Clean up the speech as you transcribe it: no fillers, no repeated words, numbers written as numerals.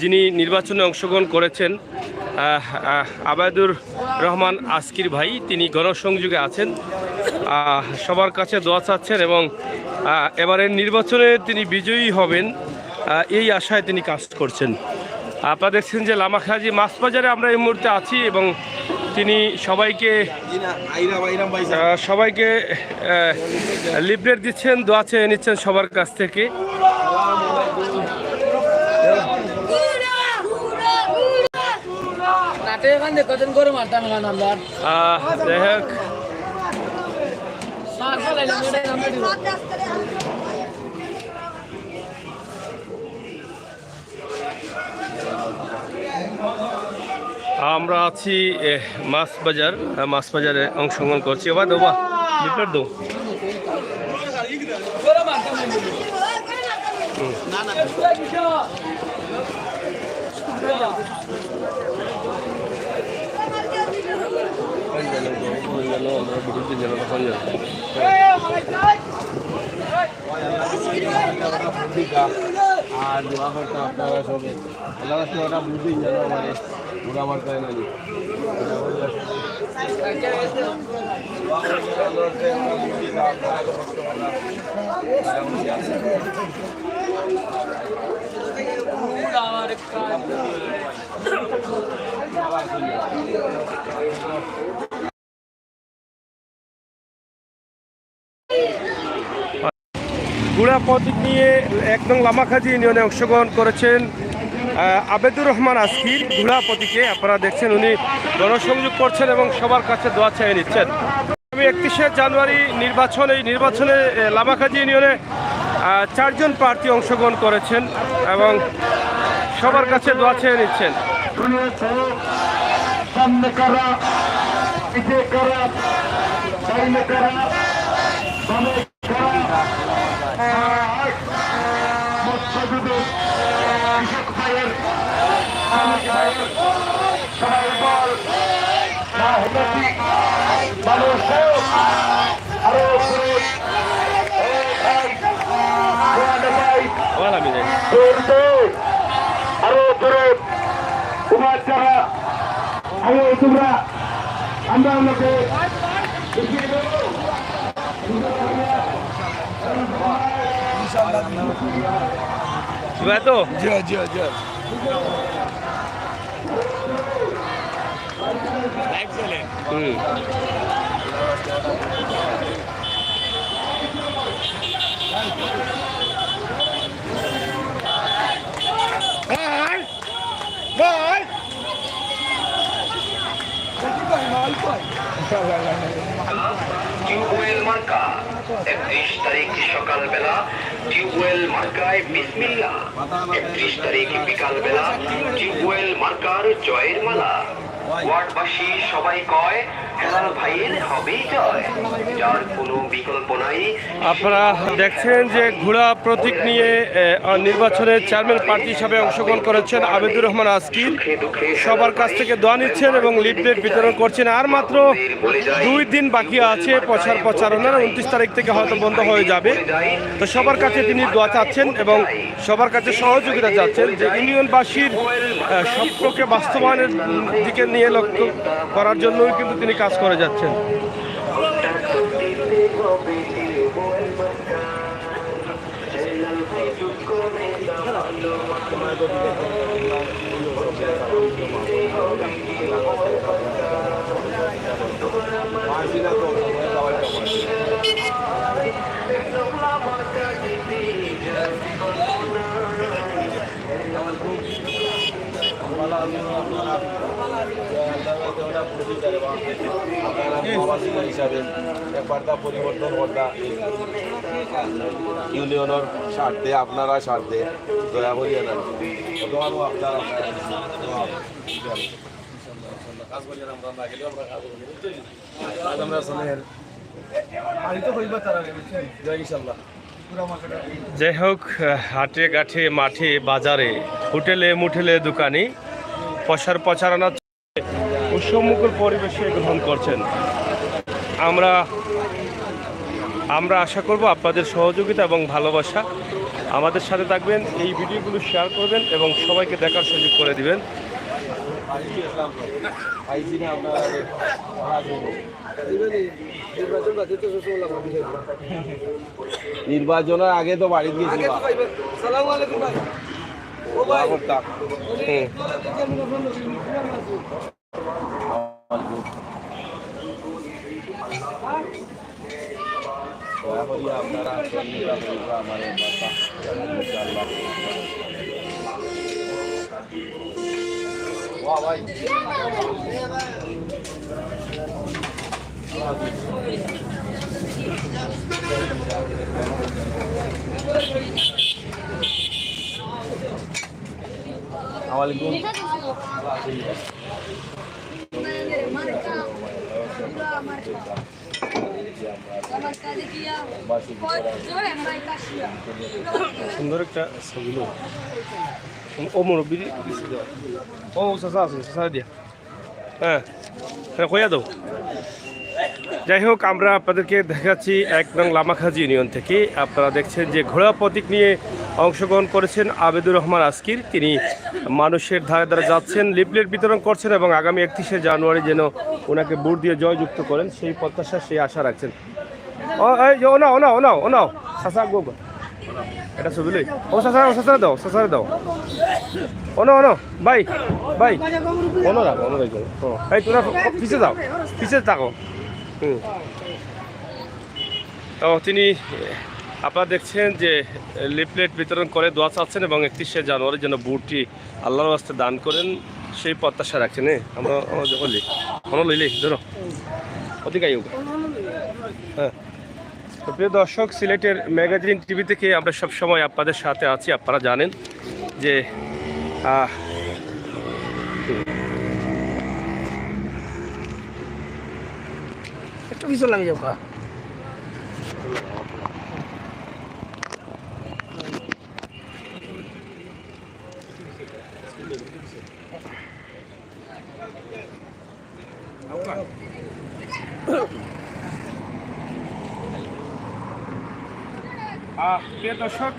যিনি নির্বাচনে অংশগ্রহণ করেছেন আবেদুর রহমান আসকির ভাই, তিনি গণসংযোগে আছেন, সবার কাছে দোয়া চাচ্ছেন এবং এবারের নির্বাচনে তিনি বিজয়ী হবেন এই আশায় তিনি কাজ করছেন। আপনারা দেখছেন যে লামাখাজি মাছ বাজারে আমরা এই মুহূর্তে আছি এবং তিনি সবাইকে লিফলেট দিচ্ছেন, দোয়া চেয়ে নিচ্ছেন সবার কাছ থেকে। যাই হোক, আমরা আছি মাছ বাজারে অংশগ্রহণ করছি। এবার দেবো লিফলেট দেবো। আর দোয়া করতে আপনারা সবে আল্লাহ কাছে ওটা বুঝি যেন মানে ওরা আমার তাই না গুড়া প্রতীক নিয়ে একদম লামাখাজি ইউনিয়নে অংশগ্রহণ করেছেন আবেদুর রহমান আসকির। গুড়া প্রতীকে আপনারা দেখছেন উনি গণসংযোগ করছেন এবং সবার কাছে দোয়া চেয়ে নিচ্ছেন। আমি 31শে জানুয়ারি এই নির্বাচনে লামাখাজি ইউনিয়নে 4 জন প্রার্থী অংশগ্রহণ করেছেন এবং সবার কাছে দোয়া চেয়ে নিচ্ছেন। তো টিউবওয়েল মার্কা 31 তারিখ সকালবেলা টিউবওয়েল মার্কায় বিসমিল্লাহ, 31 তারিখ বিকালবেলা টিউবওয়েল মার্কার জয়ের মালা। ওয়ার্ডবাসী সবাই কয় হেলাল ভাইয়ের হবেই জয়, যার কোনো বিকল্প নাই। আপনারা দেখছেন যে ঘোড়া প্রতীক নিয়ে নির্বাচনের চেয়ারম্যান প্রার্থী হিসাবে অংশগ্রহণ করেছেন আবেদুর রহমান আসকির। সবার কাছ থেকে দোয়া নিচ্ছেন এবং লিফলেট বিতরণ করছেন। আর মাত্র 2 দিন বাকি আছে প্রচারণার। 29 তারিখ থেকে হয়তো বন্ধ হয়ে যাবে। তো সবার কাছে তিনি দোয়া চাচ্ছেন এবং সবার কাছে সহযোগিতা চাচ্ছেন যে ইউনিয়নবাসীর স্বপ্নকে বাস্তবায়নের দিকে নিয়ে লক্ষ্য করার জন্যই কিন্তু তিনি কাজ করে যাচ্ছেন। হিসাবে একবারটা পরিবর্তন করতা ইউনিয়নের স্বার্থে আপনারা স্বার্থে দয়া করিয়া না যাই হোক, হাটে ঘাটে মাঠে বাজারে হোটেলে মুঠেলে দোকানে প্রচারণা উৎসবমুখর পরিবেশে গ্রহণ করছেন। আমরা আশা করব আপনাদের সহযোগিতা এবং ভালোবাসা আমাদের সাথে থাকবেন, এই ভিডিওগুলো শেয়ার করবেন এবং সবাইকে দেখার সুযোগ করে দিবেন। নির্বাচনের আগে তো বাড়ি গিয়েছি আপনারা আমার ভাই সুন্দর একটা ছবি ও মুরব্বী ও চাষা আছে চাষা দিয়া হ্যাঁ হ্যাঁ কইয়া দাও। যাই হোক, আমরা আপনাদেরকে দেখাচ্ছি ১ নং লামাখাজি ইউনিয়ন থেকে। আপনারা দেখছেন যে ঘোড়া প্রতীক নিয়ে অংশগ্রহণ করেছেন আবেদুর রহমান আজকির। তিনি মানুষের ধারে ধারে যাচ্ছেন, লিফলেট বিতরণ করছেন এবং আগামী ৩১শে জানুয়ারি যেন ওনাকে ভোট দিয়ে জয়যুক্ত করেন সেই প্রত্যাশা, সেই আশা রাখছেন। ও এই যে ওনাও ওনাও ওনাও ওনাও চাষা গো এটা ছবি লই ও চাষা দাও চাষা দাও ওনো ওনো ভাই ভাই ওনো রাখো ওনো রাখো এই তোরা পিছিয়ে যাও পিছিয়ে থাকো। তো তিনি আপনারা দেখছেন যে লিফলেট বিতরণ করে দোয়া চাচ্ছেন এবং ৩১শে জানুয়ারি যেন ভোটটি আল্লাহর রাস্তে দান করেন সেই প্রত্যাশা রাখছেন। আমরা বলি কোনো লইলি ধরো অধিকাই হ্যাঁ। তো প্রিয় দর্শক, সিলেটের ম্যাগাজিন টিভি থেকে আমরা সব সময় আপনাদের সাথে আছি। আপনারা জানেন যে একটু পিছন লাগে যাও প্রিয় দর্শক